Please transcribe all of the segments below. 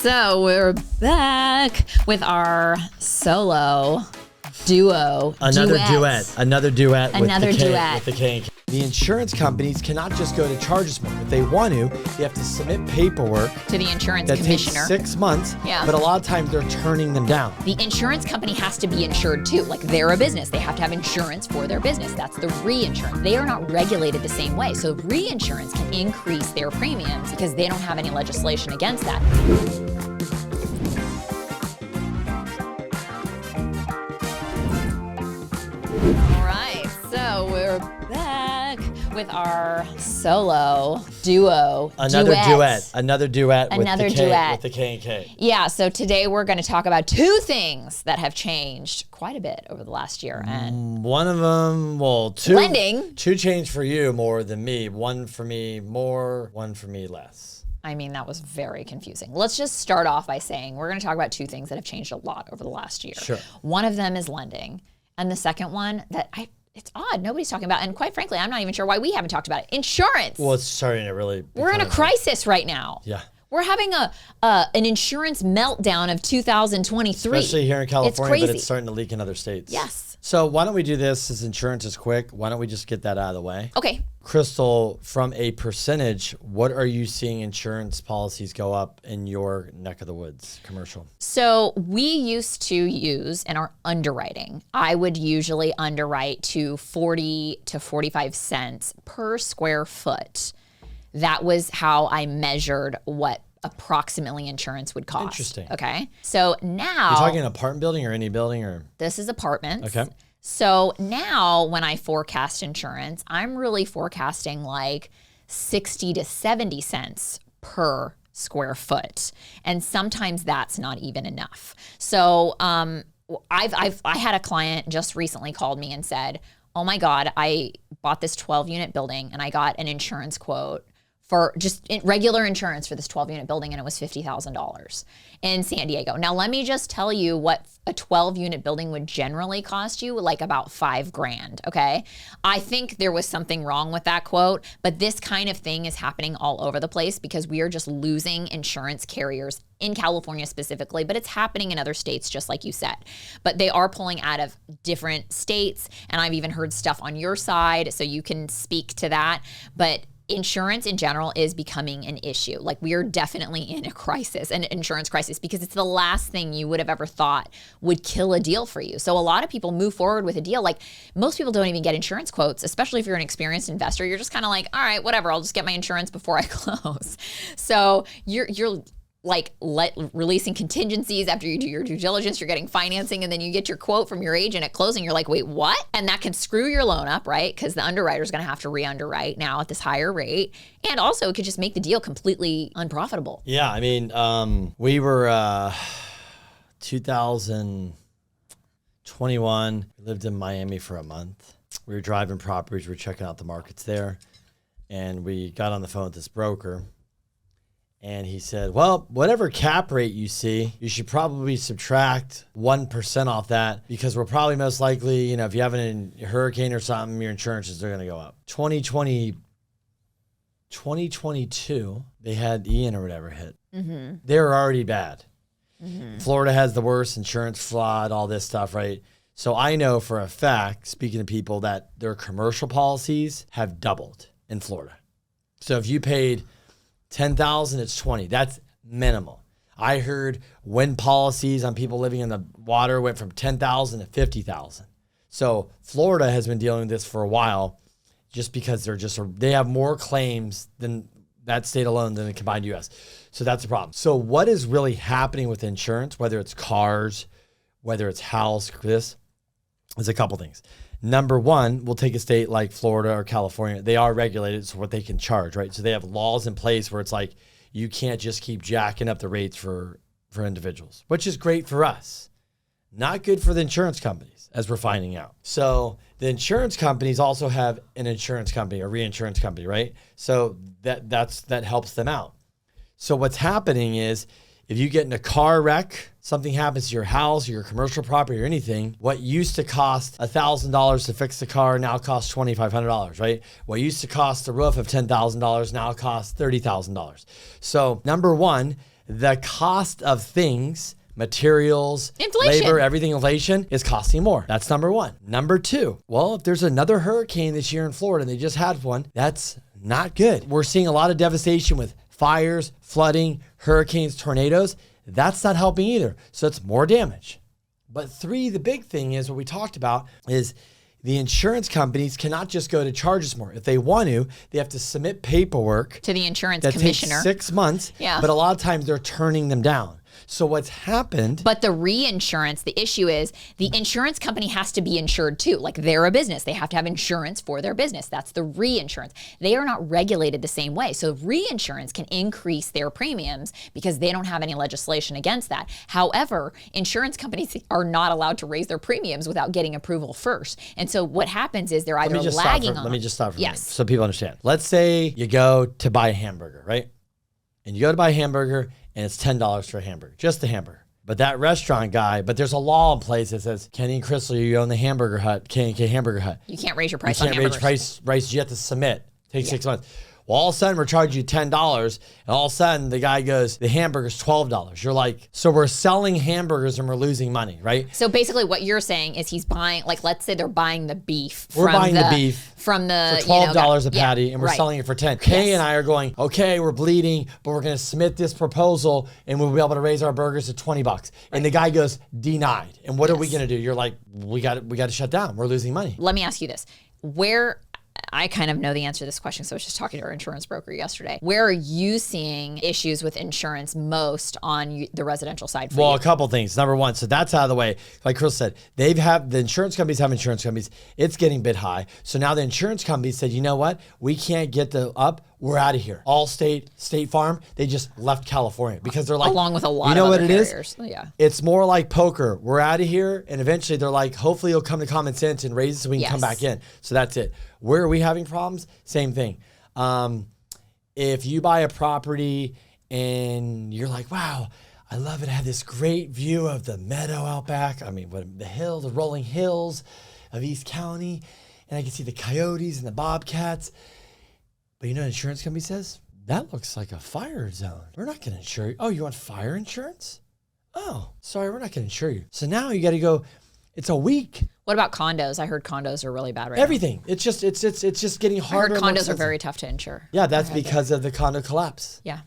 So we're back with our solo duo. Another duet Duet. with the K&K. The insurance companies cannot just go to charge us more. If they want to, they have to submit paperwork To the insurance that commissioner. takes 6 months, Yeah. but a lot of times they're turning them down. The insurance company has to be insured too. Like they're a business. They have to have insurance for their business. That's the reinsurance. They are not regulated the same way. So reinsurance can increase their premiums because they don't have any legislation against that. All right, so we're back with our solo duo. Another duet with the K&K. Yeah, so today we're going to talk about two things that have changed quite a bit over the last year. And One of them, well, two. Lending. Two changed for you more than me. One for me more, one for me less. I mean, that was very confusing. Let's just start off by saying we're going to talk about two things that have changed a lot over the last year. Sure. One of them is lending. And the second one that it's odd, nobody's talking about. And quite frankly, I'm not even sure why we haven't talked about it. Insurance. Well, it's starting to really. We're in a crisis right now. Yeah. We're having an insurance meltdown of 2023. Especially here in California, It's crazy. but it's starting to leak in other states. Yes. So why don't we do this, since insurance is quick, why don't we just get that out of the way? Okay. Krystle, from a percentage, what are you seeing insurance policies go up in your neck of the woods, commercial? So we used to use in our underwriting, I would usually underwrite to 40 to 45 cents per square foot. That was how I measured what approximately insurance would cost. Interesting. Okay. So now. You're talking an apartment building or any building or? This is apartments. Okay. So now when I forecast insurance, I'm really forecasting like 60 to 70 cents per square foot. And sometimes that's not even enough. So I had a client just recently called me and said, oh my God, I bought this 12-unit building and I got an insurance quote for just regular insurance for this 12-unit building, and it was $50,000 in San Diego. Now, let me just tell you what a 12-unit building would generally cost you, like about $5,000, okay? I think there was something wrong with that quote, but this kind of thing is happening all over the place because we are just losing insurance carriers in California specifically, but it's happening in other states, just like you said. But they are pulling out of different states, and I've even heard stuff on your side, so you can speak to that. But insurance in general is becoming an issue. Like we are definitely in a crisis, an insurance crisis, because it's the last thing you would have ever thought would kill a deal for you. So a lot of people move forward with a deal. Like most people don't even get insurance quotes, especially if you're an experienced investor. You're just kind of like, all right, whatever, I'll just get my insurance before I close. So you're like releasing contingencies after you do your due diligence, you're getting financing, and then you get your quote from your agent at closing. You're like, wait, what? And that can screw your loan up, right? Because the underwriter is going to have to re-underwrite now at this higher rate. And also it could just make the deal completely unprofitable. Yeah, I mean, we were 2021, we lived in Miami for a month. We were driving properties, we were checking out the markets there. And we got on the phone with this broker. And he said, well, whatever cap rate you see, you should probably subtract 1% off that because we're probably most likely, if you have a hurricane or something, your insurances are going to go up. 2022, they had Ian or whatever hit. Mm-hmm. They were already bad. Mm-hmm. Florida has the worst insurance fraud, all this stuff, right? So I know for a fact, speaking to people, that their commercial policies have doubled in Florida. So if you paid $10,000, it's $20,000. That's minimal. I heard wind policies on people living in the water went from $10,000 to $50,000. So Florida has been dealing with this for a while, just because they have more claims than that state alone than the combined U.S. So that's the problem. So what is really happening with insurance, whether it's cars, whether it's house, there's a couple things. Number one, we'll take a state like Florida or California. They are regulated, so what they can charge, right? So they have laws in place where it's like, you can't just keep jacking up the rates for individuals, which is great for us. Not good for the insurance companies, as we're finding out. So the insurance companies also have an insurance company, a reinsurance company, right? So that helps them out. So what's happening is, if you get in a car wreck, something happens to your house or your commercial property or anything, what used to cost $1,000 to fix the car now costs $2,500, right? What used to cost a roof of $10,000 now costs $30,000. So number one, the cost of things, materials, Inflation. labor, everything, inflation is costing more. That's number one. Number two, well, if there's another hurricane this year in Florida, and they just had one, that's not good. We're seeing a lot of devastation with fires, flooding, hurricanes, tornadoes. That's not helping either. So it's more damage. But three, the big thing is what we talked about is the insurance companies cannot just go to charge us more. If they want to, they have to submit paperwork To the insurance that commissioner. takes 6 months. Yeah. But a lot of times they're turning them down. So what's happened? But the reinsurance, the issue is the insurance company has to be insured too. Like they're a business. They have to have insurance for their business. That's the reinsurance. They are not regulated the same way. So reinsurance can increase their premiums because they don't have any legislation against that. However, insurance companies are not allowed to raise their premiums without getting approval first. And so what happens is they're either lagging on. Let me just stop for a minute Yes. so people understand. Let's say you go to buy a hamburger, right? And you go to buy a hamburger and it's $10 for a hamburger, just a hamburger. But that restaurant guy, but there's a law in place that says, Kenny and Krystle, you own the Hamburger Hut, K&K Hamburger Hut. You can't raise your price You on can't raise hamburgers. price. You have to submit. Takes 6 months. Well, all of a sudden we're charging you $10, and all of a sudden the guy goes, the hamburger's $12. You're like, so we're selling hamburgers and we're losing money, right? So basically what you're saying is he's buying, like let's say they're buying the beef. We're buying the beef from the for $12 a patty, and we're right. selling it for $10. Kay and I are going, okay, we're bleeding, but we're going to submit this proposal, and we'll be able to raise our burgers to $20. And the guy goes, denied. And what are we going to do? You're like, we got to shut down. We're losing money. Let me ask you this. Where I kind of know the answer to this question, so I was just talking to our insurance broker yesterday. Where are you seeing issues with insurance most on the residential side for Well, you? a couple things. Number one, so that's out of the way. Like Krystle said, the insurance companies have insurance companies. It's getting a bit high. So now the insurance companies said, you know what? We can't get up. We're out of here. Allstate, State Farm, they just left California because they're like, Along with a lot you know of what other it is? carriers. Yeah. It's more like poker. We're out of here. And eventually they're like, hopefully you'll come to common sense and raise it so we can come back in. So that's it. Where are we having problems? Same thing. If you buy a property and you're like, wow, I love it. I have this great view of the meadow out back. I mean, the rolling hills of East County. And I can see the coyotes and the bobcats. But you know what an insurance company says? That looks like a fire zone. We're not going to insure you. Oh, you want fire insurance? Oh, sorry, we're not going to insure you. So now you got to go, it's a week. What about condos? I heard condos are really bad right Everything. It's just getting now. I harder. heard and more condos are expensive. very tough to insure. Yeah, that's because of the condo collapse. Yeah.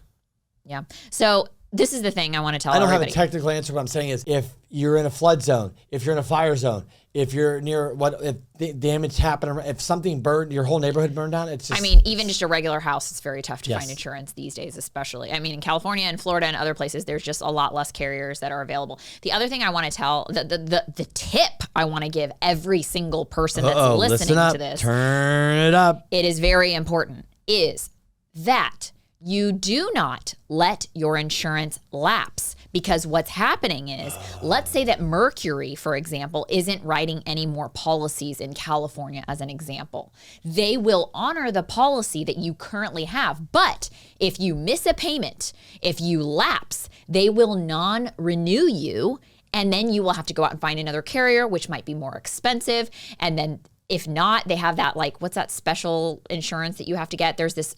Yeah. So this is the thing I want to tell I don't everybody. have a technical answer. What I'm saying is if you're in a flood zone, if you're in a fire zone, if you're near if the damage happened, if something burned, your whole neighborhood burned down, it's just. I mean, even just a regular house, it's very tough to Yes. find insurance these days, especially. I mean, in California and Florida and other places, there's just a lot less carriers that are available. The other thing I want to tell, the tip I want to give every single person that's listening listen up, to this, turn it up. it is very important, is that you do not let your insurance lapse, because what's happening is, let's say that Mercury, for example, isn't writing any more policies in California as an example. They will honor the policy that you currently have, but if you miss a payment, if you lapse, they will non-renew you, and then you will have to go out and find another carrier, which might be more expensive, and then if not, they have that, like, what's that special insurance that you have to get? There's this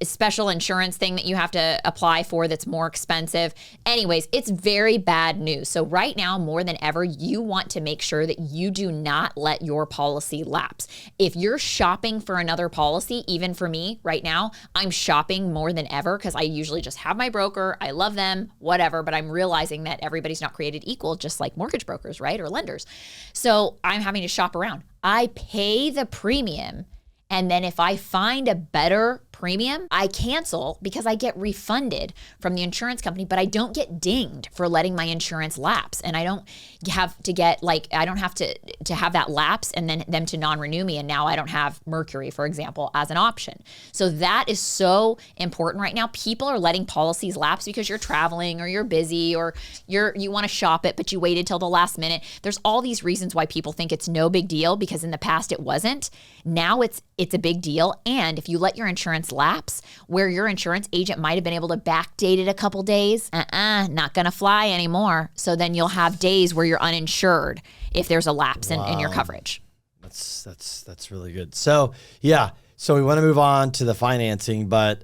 special insurance thing that you have to apply for that's more expensive. Anyways, it's very bad news. So right now, more than ever, you want to make sure that you do not let your policy lapse. If you're shopping for another policy, even for me right now, I'm shopping more than ever because I usually just have my broker. I love them, whatever, but I'm realizing that everybody's not created equal, just like mortgage brokers, right? Or lenders. So I'm having to shop around. I pay the premium, and then if I find a better premium, I cancel because I get refunded from the insurance company, but I don't get dinged for letting my insurance lapse. And I don't have to get, like, I don't have to have that lapse and then them to non-renew me. And now I don't have Mercury, for example, as an option. So that is so important right now. People are letting policies lapse because you're traveling or you're busy or you want to shop it, but you waited till the last minute. There's all these reasons why people think it's no big deal, because in the past it wasn't. Now it's a big deal. And if you let your insurance lapse, where your insurance agent might have been able to backdate it a couple days, not gonna fly anymore. So then you'll have days where you're uninsured if there's a lapse in your coverage. That's really good. So yeah, so we want to move on to the financing, but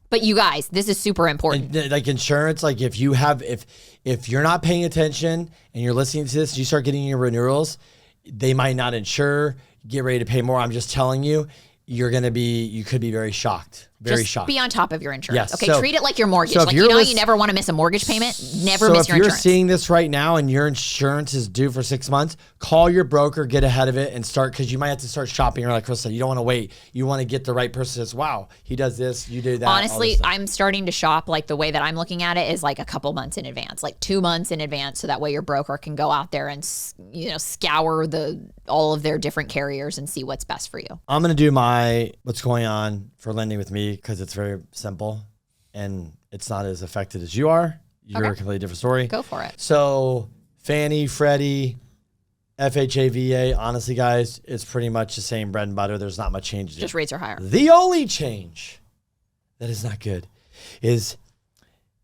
But you guys, this is super important. And, like insurance, like if you're not paying attention and you're listening to this, you start getting your renewals, they might not insure, get ready to pay more. I'm just telling you, you could be very shocked. Very shocked. Be on top of your insurance. Yes. Okay, So- treat it like your mortgage. so if Like, you're you never want to miss a mortgage payment. Never So miss if your you're insurance. seeing this right now and your insurance is due for 6 months, call your broker, get ahead of it, and start, because you might have to start shopping. Or like Krystle, you don't want to wait. You want to get the right person that says, wow, he does this, you do that. Honestly, I'm starting to shop, like the way that I'm looking at it is like a couple months in advance, like 2 months in advance, so that way your broker can go out there and scour all of their different carriers and see what's best for you. I'm going to do what's going on for lending with me, because it's very simple and it's not as affected as you are. You're a completely different story. Go for it. So Fannie, Freddie, FHA, VA, honestly, guys, it's pretty much the same bread and butter. There's not much change. Just rates are higher. The only change that is not good is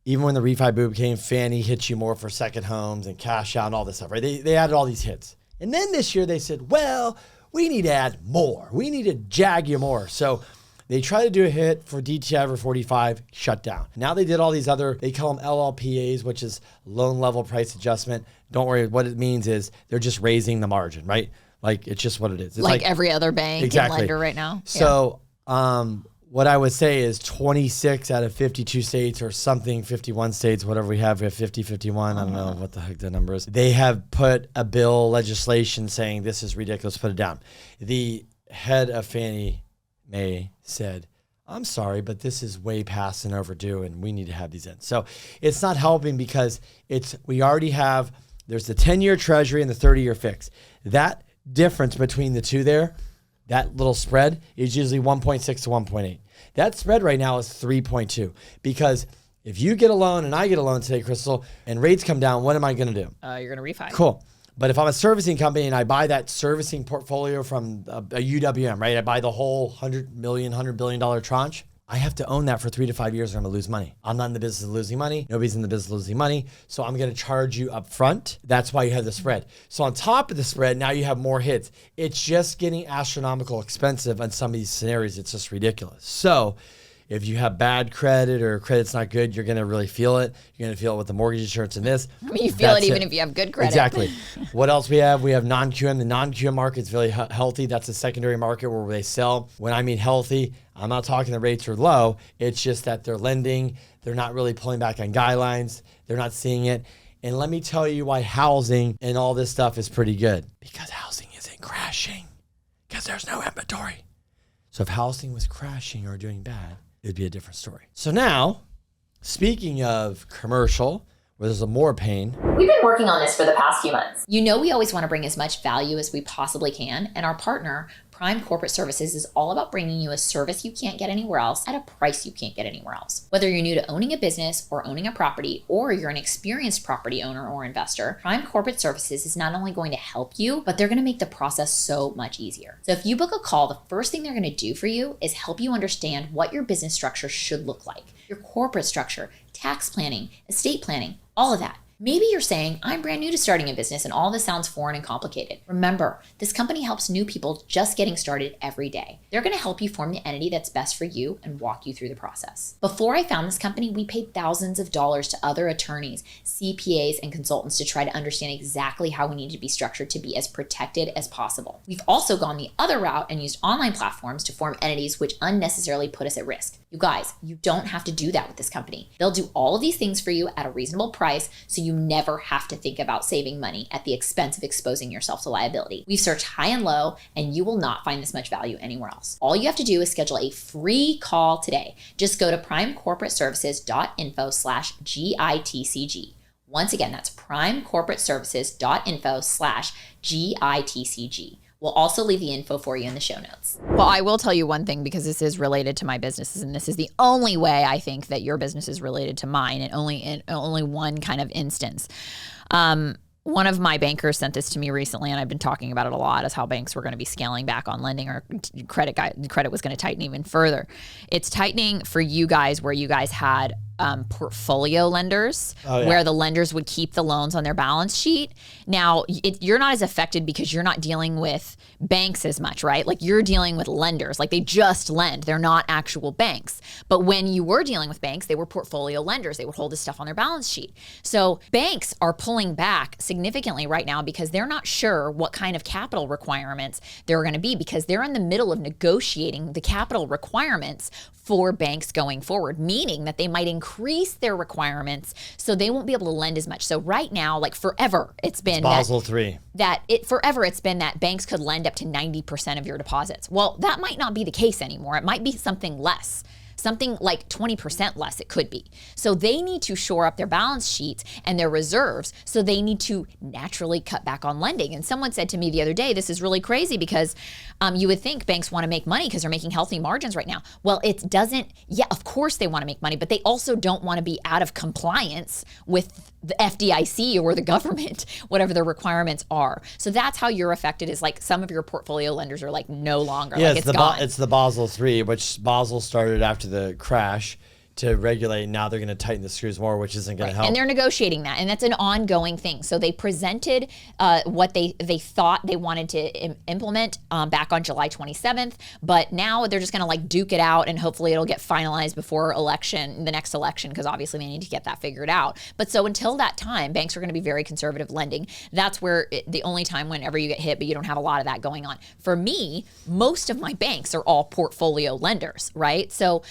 even when the refi boom came, Fannie hits you more for second homes and cash out and all this stuff, right? They added all these hits. And then this year they said, well, we need to add more. We need to jag you more. So they tried to do a hit for DTI over 45, shut down. Now they did all these they call them LLPAs, which is loan level price adjustment. Don't worry, what it means is they're just raising the margin, right? Like, it's just what it is. It's like every other bank and lender right now. So what I would say is 26 out of 52 states or something, 51 states, whatever we have 50, 51. I don't know what the heck the number is. They have put a bill legislation saying this is ridiculous, put it down. The head of Fannie Mae said, I'm sorry, but this is way past and overdue and we need to have these in. So it's not helping because we already have, there's the 10-year treasury and the 30-year fix. That difference between the two there, that little spread is usually 1.6 to 1.8. That spread right now is 3.2 because if you get a loan and I get a loan today, Krystle, and rates come down, what am I going to do? You're going to refi. Cool. But if I'm a servicing company and I buy that servicing portfolio from a UWM, right? I buy the whole $100 billion tranche. I have to own that for 3 to 5 years or I'm going to lose money. I'm not in the business of losing money. Nobody's in the business of losing money. So I'm going to charge you up front. That's why you have the spread. So on top of the spread, now you have more hits. It's just getting astronomical expensive on some of these scenarios. It's just ridiculous. So if you have bad credit or credit's not good, you're going to really feel it. You're going to feel it with the mortgage insurance and this. I mean, you feel it even if you have good credit. Exactly. What else we have? We have non-QM. The non-QM market is really healthy. That's a secondary market where they sell. When I mean healthy, I'm not talking the rates are low. It's just that they're lending. They're not really pulling back on guidelines. They're not seeing it. And let me tell you why housing and all this stuff is pretty good. Because housing isn't crashing. Because there's no inventory. So if housing was crashing or doing bad, it'd be a different story. So now, speaking of commercial, where there's more pain. We've been working on this for the past few months. You know we always want to bring as much value as we possibly can, and our partner, Prime Corporate Services, is all about bringing you a service you can't get anywhere else at a price you can't get anywhere else. Whether you're new to owning a business or owning a property, or you're an experienced property owner or investor, Prime Corporate Services is not only going to help you, but they're going to make the process so much easier. So if you book a call, the first thing they're going to do for you is help you understand what your business structure should look like, your corporate structure, tax planning, estate planning, all of that. Maybe you're saying, I'm brand new to starting a business and all this sounds foreign and complicated. Remember, this company helps new people just getting started every day. They're going to help you form the entity that's best for you and walk you through the process. Before I found this company, we paid thousands of dollars to other attorneys, CPAs, and consultants to try to understand exactly how we need to be structured to be as protected as possible. We've also gone the other route and used online platforms to form entities which unnecessarily put us at risk. You guys, you don't have to do that with this company. They'll do all of these things for you at a reasonable price, so you never have to think about saving money at the expense of exposing yourself to liability. We've searched high and low, and you will not find this much value anywhere else. All you have to do is schedule a free call today. Just go to primecorporateservices.info/GITCG. Once again, that's primecorporateservices.info/GITCG. We'll also leave the info for you in the show notes. Well, I will tell you one thing because this is related to my businesses, and this is the only way I think that your business is related to mine, and only one kind of instance. One of my bankers sent this to me recently, and I've been talking about it a lot, as how banks were going to be scaling back on lending, or credit was going to tighten even further. It's tightening for you guys where you guys had portfolio lenders, where the lenders would keep the loans on their balance sheet. Now, you're not as affected because you're not dealing with banks as much, right? Like you're dealing with lenders, like they just lend. They're not actual banks. But when you were dealing with banks, they were portfolio lenders. They would hold this stuff on their balance sheet. So banks are pulling back significantly right now because they're not sure what kind of capital requirements there are going to be, because they're in the middle of negotiating the capital requirements for banks going forward, meaning that they might increase their requirements so they won't be able to lend as much. So right now, like forever, it's been Basel III. Forever it's been that banks could lend up to 90% of your deposits. Well, that might not be the case anymore. It might be something less. Something like 20% less it could be. So they need to shore up their balance sheets and their reserves. So they need to naturally cut back on lending. And someone said to me the other day, this is really crazy because you would think banks want to make money because they're making healthy margins right now. Well, it doesn't. Yeah, of course they want to make money, but they also don't want to be out of compliance with the FDIC or the government, whatever the requirements are. So that's how you're affected, is like some of your portfolio lenders are like no longer. Yeah, like it's gone. It's the Basel III, which Basel started after the crash to regulate. Now they're going to tighten the screws more, which isn't going to help. And they're negotiating that, and that's an ongoing thing. So they presented what they thought they wanted to implement back on July 27th, but now they're just going to like duke it out, and hopefully it'll get finalized before the next election, because obviously we need to get that figured out. But so until that time, banks are going to be very conservative lending. That's where the only time whenever you get hit, but you don't have a lot of that going on. For me, most of my banks are all portfolio lenders, right? So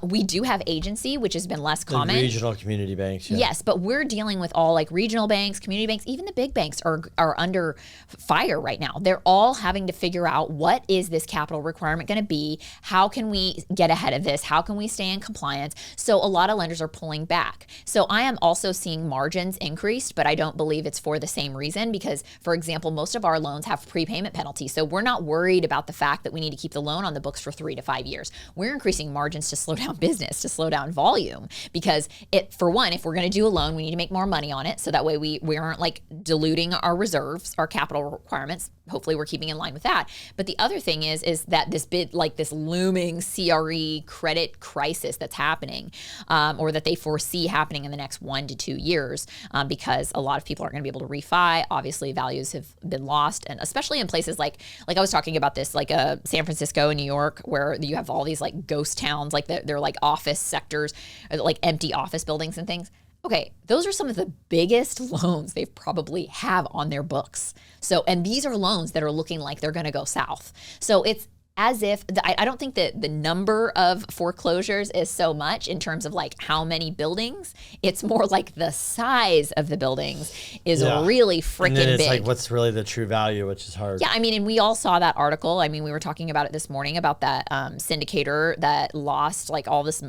we do have agency, which has been less common. The regional community banks. Yeah. Yes, but we're dealing with all like regional banks, community banks, even the big banks are under fire right now. They're all having to figure out, what is this capital requirement going to be? How can we get ahead of this? How can we stay in compliance? So a lot of lenders are pulling back. So I am also seeing margins increased, but I don't believe it's for the same reason, because, for example, most of our loans have prepayment penalties. So we're not worried about the fact that we need to keep the loan on the books for 3 to 5 years. We're increasing margins to slow down business, to slow down volume, because for one, if we're going to do a loan, we need to make more money on it, so that way we aren't like diluting our reserves, our capital requirements. Hopefully we're keeping in line with that. But the other thing is that this looming CRE credit crisis that's happening, or that they foresee happening in the next 1 to 2 years, because a lot of people aren't going to be able to refi. Obviously values have been lost, and especially in places like I was talking about this, like San Francisco and New York, where you have all these like ghost towns, like they're like office sectors, or like empty office buildings and things. Okay, those are some of the biggest loans they probably have on their books. So, and these are loans that are looking like they're going to go south. So it's as if, I don't think that the number of foreclosures is so much in terms of like how many buildings. It's more like the size of the buildings is really freaking big. And then it's like, what's really the true value, which is hard. Yeah, I mean, and we all saw that article. I mean, we were talking about it this morning about that syndicator that lost like all this,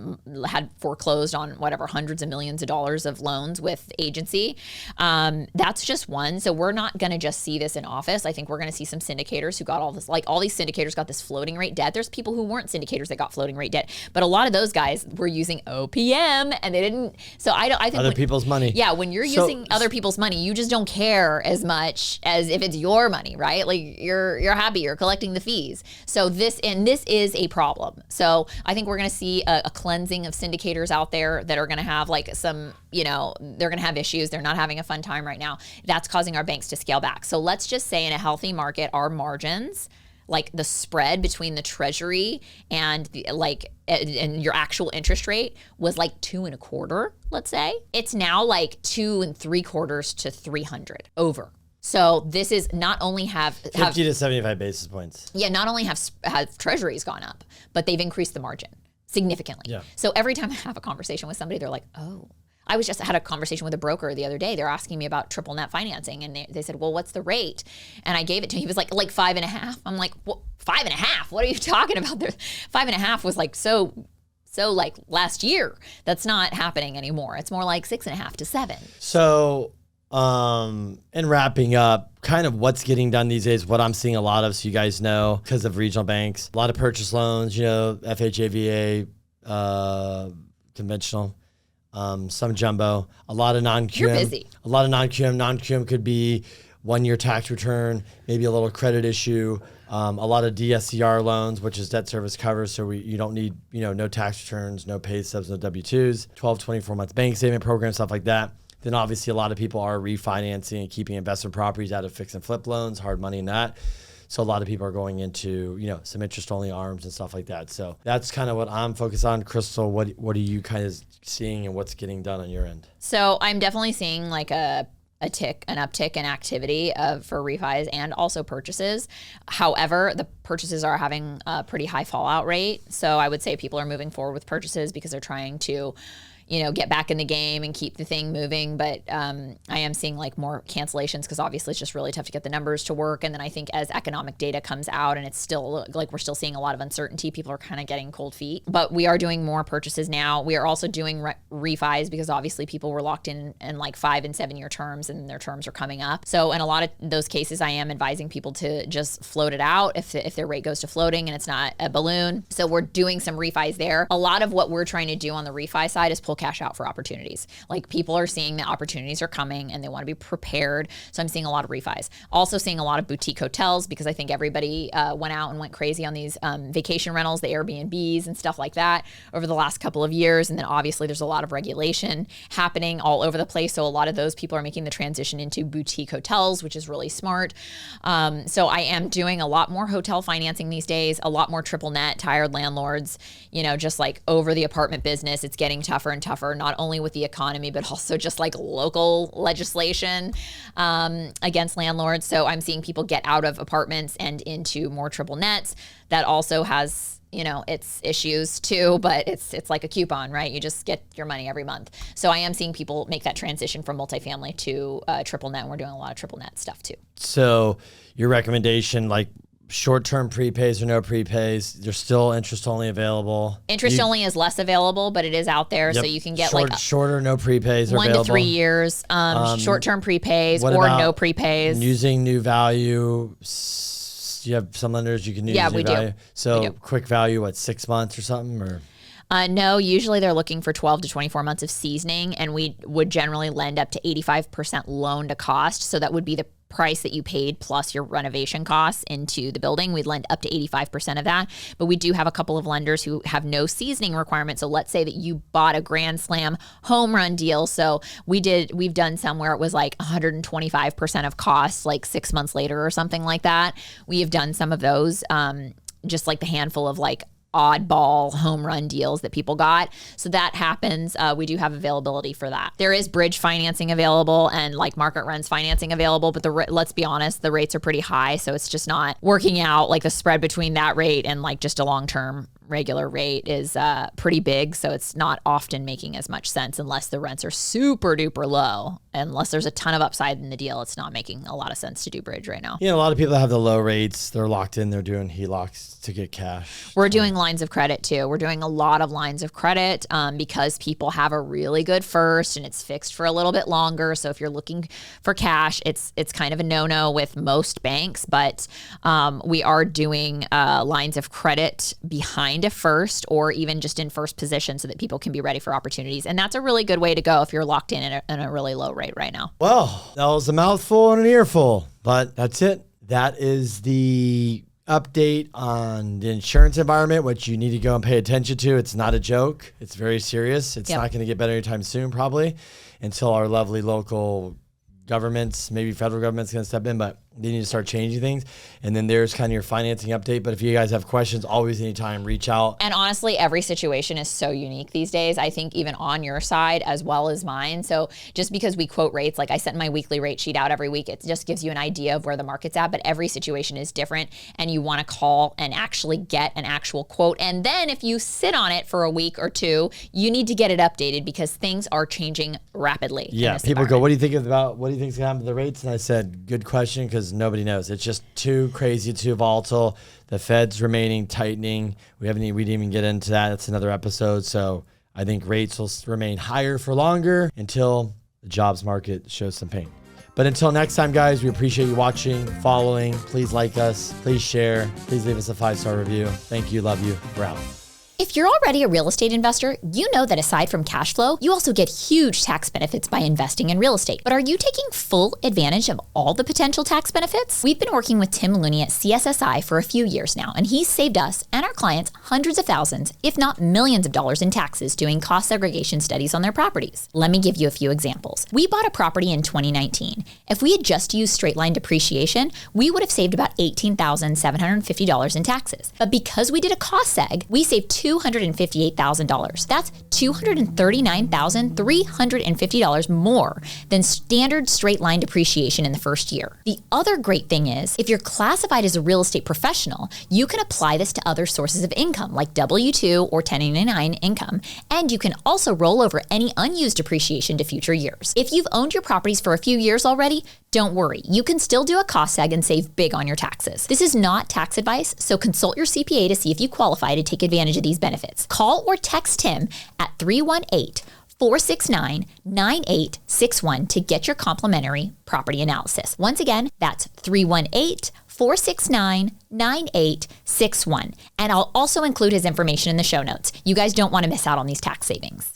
had foreclosed on whatever, hundreds of millions of dollars of loans with agency. That's just one. So we're not going to just see this in office. I think we're going to see some syndicators who got all this, like all these syndicators got this floating rate debt. There's people who weren't syndicators that got floating rate debt, but a lot of those guys were using OPM, and they didn't. So I think other people's money. Yeah, when you're using other people's money, you just don't care as much as if it's your money, right? Like you're happy, you're collecting the fees. So this is a problem. So I think we're going to see a cleansing of syndicators out there that are going to have like some, they're going to have issues. They're not having a fun time right now. That's causing our banks to scale back. So let's just say in a healthy market, our margins, like the spread between the treasury and and your actual interest rate, was like 2.25%, let's say. It's now like 2.75 to 300 over. So this is not only have 50 to 75 basis points. Yeah, not only have treasuries gone up, but they've increased the margin significantly. Yeah. So every time I have a conversation with somebody, they're like, oh. I had a conversation with a broker the other day. They're asking me about triple net financing, and they said, well, what's the rate? And I gave it to him. He was like 5.5. I'm like, what, 5.5? What are you talking about? 5.5 was like so like last year. That's not happening anymore. It's more like 6.5 to 7. So, in wrapping up, kind of what's getting done these days, what I'm seeing a lot of, so you guys know, because of regional banks, a lot of purchase loans, FHA, VA, conventional. Some jumbo, a lot of non-QM. You're busy. A lot of non-QM. Non-QM could be 1-year tax return, maybe a little credit issue, a lot of DSCR loans, which is debt service cover. So you don't need, no tax returns, no pay stubs, no W-2s, 12, 24 months bank statement program, stuff like that. Then obviously a lot of people are refinancing and keeping investment properties out of fix and flip loans, hard money in that. So a lot of people are going into, some interest only ARMs and stuff like that. So that's kind of what I'm focused on. Krystle, what are you kind of seeing and what's getting done on your end? So I'm definitely seeing like an uptick in activity for refis and also purchases. However, the purchases are having a pretty high fallout rate. So I would say people are moving forward with purchases because they're trying to get back in the game and keep the thing moving. But I am seeing like more cancellations because obviously it's just really tough to get the numbers to work. And then I think as economic data comes out and it's still like we're still seeing a lot of uncertainty, people are kind of getting cold feet. But we are doing more purchases now. We are also doing refis because obviously people were locked in like 5 and 7 year terms and their terms are coming up. So in a lot of those cases, I am advising people to just float it out if their rate goes to floating and it's not a balloon. So we're doing some refis there. A lot of what we're trying to do on the refi side is pull cash out for opportunities. Like people are seeing that opportunities are coming and they want to be prepared. So I'm seeing a lot of refis. Also seeing a lot of boutique hotels because I think everybody went out and went crazy on these vacation rentals, the Airbnbs and stuff like that over the last couple of years. And then obviously there's a lot of regulation happening all over the place. So a lot of those people are making the transition into boutique hotels, which is really smart. So I am doing a lot more hotel financing these days, a lot more triple net, tired landlords, just like over the apartment business. It's getting tougher and tougher, not only with the economy, but also just like local legislation against landlords. So I'm seeing people get out of apartments and into more triple nets. That also has, its issues too, but it's like a coupon, right? You just get your money every month. So I am seeing people make that transition from multifamily to triple net. And we're doing a lot of triple net stuff too. So your recommendation, like short-term prepays or no prepays, they're still interest only available. Interest only is less available, but it is out there. Yep. So you can get shorter, no prepays are 1 to 3 years, short-term prepays or no prepays. Using new value. You have some lenders you can use new value. So quick value, 6 months or something or? No, usually they're looking for 12 to 24 months of seasoning, and we would generally lend up to 85% loan to cost. So that would be the price that you paid plus your renovation costs into the building. We'd lend up to 85% of that. But we do have a couple of lenders who have no seasoning requirement. So let's say that you bought a grand slam home run deal. So we've done some where it was like 125% of costs, like 6 months later or something like that. We have done some of those, just like the handful of like oddball home run deals that people got. So that happens. We do have availability for that. There is bridge financing available and like market rents financing available, but let's be honest, the rates are pretty high. So it's just not working out. Like the spread between that rate and like just a long-term regular rate is pretty big. So it's not often making as much sense unless the rents are super duper low. Unless there's a ton of upside in the deal, it's not making a lot of sense to do bridge right now. A lot of people that have the low rates, they're locked in, they're doing HELOCs to get cash. We're doing lines of credit too. We're doing a lot of lines of credit because people have a really good first and it's fixed for a little bit longer. So if you're looking for cash, it's kind of a no-no with most banks, but we are doing lines of credit behind a first or even just in first position so that people can be ready for opportunities. And that's a really good way to go if you're locked in a really low rate right now. Well, that was a mouthful and an earful, but that's it. That is the update on the insurance environment, which you need to go and pay attention to. It's not a joke. It's very serious. It's not going to get better anytime soon, probably, until our lovely local governments, maybe federal government's going to step in, but they need to start changing things. And then there's kind of your financing update. But if you guys have questions, always anytime, reach out. And honestly, every situation is so unique these days. I think even on your side as well as mine. So just because we quote rates, like I send my weekly rate sheet out every week, it just gives you an idea of where the market's at. But every situation is different. And you want to call and actually get an actual quote. And then if you sit on it for a week or two, you need to get it updated because things are changing rapidly. Yeah, people go, what do you think is going to happen to the rates? And I said, good question, because nobody knows. It's just too crazy, too volatile. The Fed's remaining tightening. We didn't even get into that. That's another episode. So I think rates will remain higher for longer until the jobs market shows some pain. But until next time, guys, we appreciate you watching, following. Please like us. Please share. Please leave us a 5-star review. Thank you. Love you. We're out. If you're already a real estate investor, you know that aside from cash flow, you also get huge tax benefits by investing in real estate. But are you taking full advantage of all the potential tax benefits? We've been working with Tim Looney at CSSI for a few years now, and he's saved us and our clients hundreds of thousands, if not millions of dollars in taxes doing cost segregation studies on their properties. Let me give you a few examples. We bought a property in 2019. If we had just used straight line depreciation, we would have saved about $18,750 in taxes. But because we did a cost seg, we saved $258,000. That's $239,350 more than standard straight line depreciation in the first year. The other great thing is, if you're classified as a real estate professional, you can apply this to other sources of income like W-2 or 1099 income, and you can also roll over any unused depreciation to future years. If you've owned your properties for a few years already, don't worry, you can still do a cost seg and save big on your taxes. This is not tax advice, so consult your CPA to see if you qualify to take advantage of these benefits. Call or text Tim at 318-469-9861 to get your complimentary property analysis. Once again, that's 318-469-9861. And I'll also include his information in the show notes. You guys don't want to miss out on these tax savings.